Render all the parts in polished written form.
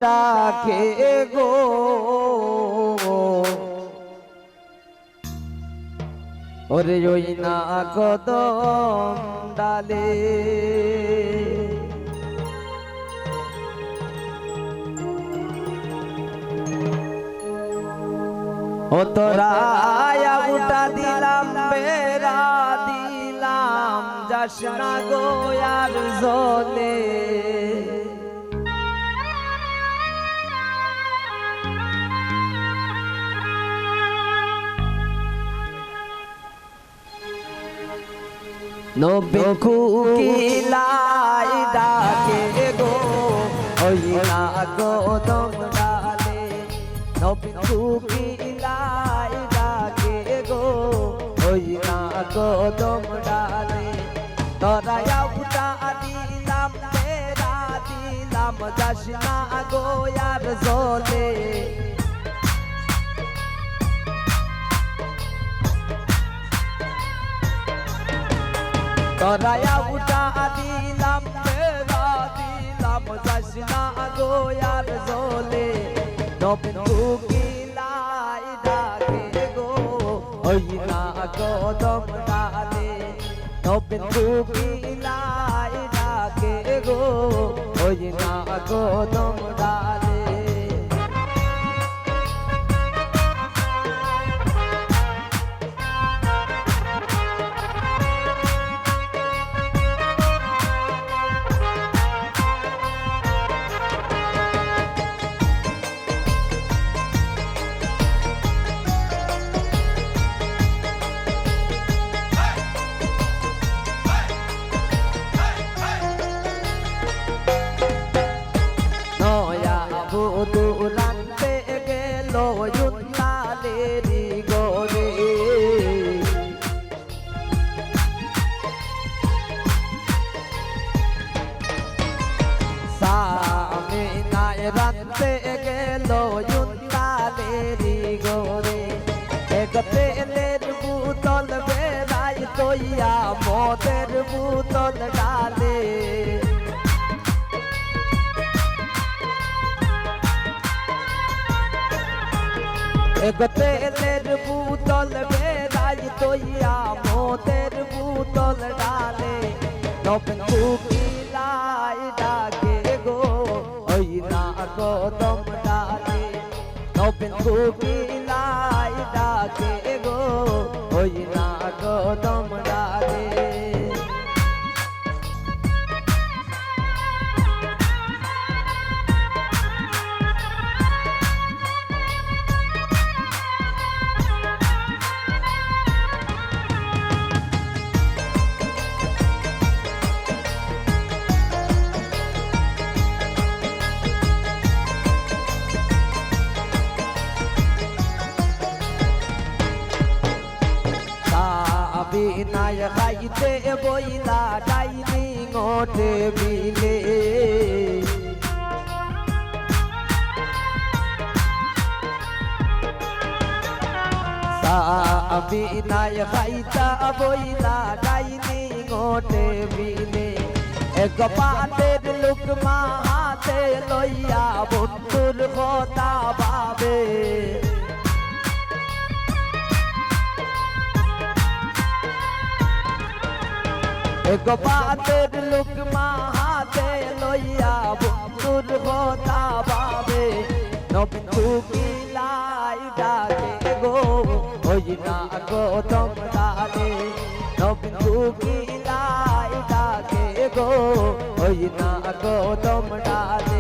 রাখে গো ওরে ওই না কদম ডালে ও তোরা উঠা দিলাম বেড়া দিলাম যাস না গো আর জলে নবী কুকিলাই ডাকে গো ওই না কদম ডালে নবী কুকিলাই ডাকে গো ওই না কদম ডালে তোরা উঠা দিলাম বেড়া দিলাম যাস না গো আর জলে তোরা উঠা দিলাম বেড়া দিলাম যাস না গো আর জলে নবী কুকিলাই ডাকে গো ওই না কদম ডালে নবী কুকিলাই ডাকে গো ওই না কদম ডালে দুরান্তে গেল ইউনালেরি গোরে সামিনায় রান্তে গেল ইউনালেরি গোরে এক তেলের বোতল বেড়াই তৈয়া মদের বোতল ডালে এক তেলের বোতল বেড়াই তৈয়া মদের বোতল ডালে নবী কুকিলাই ডাকে গো ওই না কদম ডালে নবী কুকিলাই ডাকে গো ওই না কদম ডালে বিনায় খাইতে বইলা ডাইনিং টেবিলে বিনায় খাইতা বইলা ডাইনিং টেবিলে এক পাতের লুকমা হাতে লইয়া বন্ধুর কথা ভাবে এক পাতের লুকমা হাতে লইয়া বন্ধুর কথা ভাবে নবী কুকিলাই ডাকে গো ওই না কদম ডালে নবী কুকিলাই ডাকে গো ওই না কদম ডালে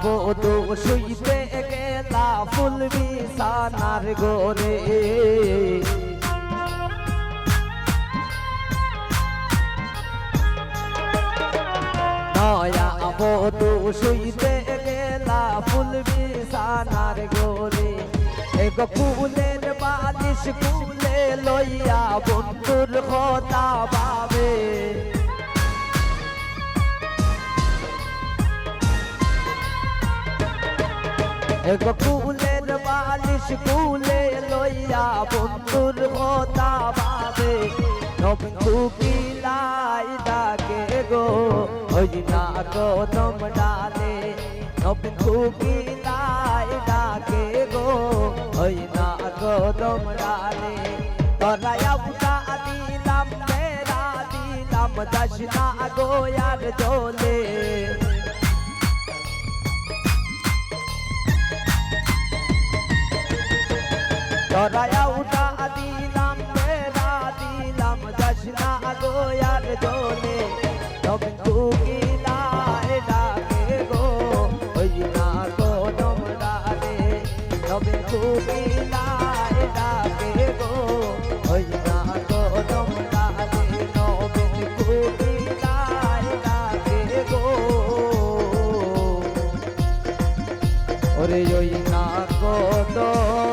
বধু শুইতে গেলা ফুল বিছানার গোরে নয়া বধু শুইতে গেলা ফুল বিছানার গোরে এগো ফুলের বালিশ কুলে লইয়া বন্ধুর কথা ভাবে এগো ফুলের বালিশ কুলে লইয়া বন্ধুর কথা ভাবে নবীন কুকিলাই ডাকে গো ওই না কদম ডালে নবীন কুকিলাই ডাকে গো ওই না কদম ডালে তোরা উঠা দিলাম মেরা দিলাম যাস না গো আর চলে তোরা উঠা দিলাম মেরা দিলাম যাস না গো আর চলে নবীন কুকিলাই ডাকে গো ওই না কদম ডালে নবীন কুকিলাই ডাকে গো ওই না কদম ডালে নবীন কুকিলাই ডাকে গো ওরে ওই না কদম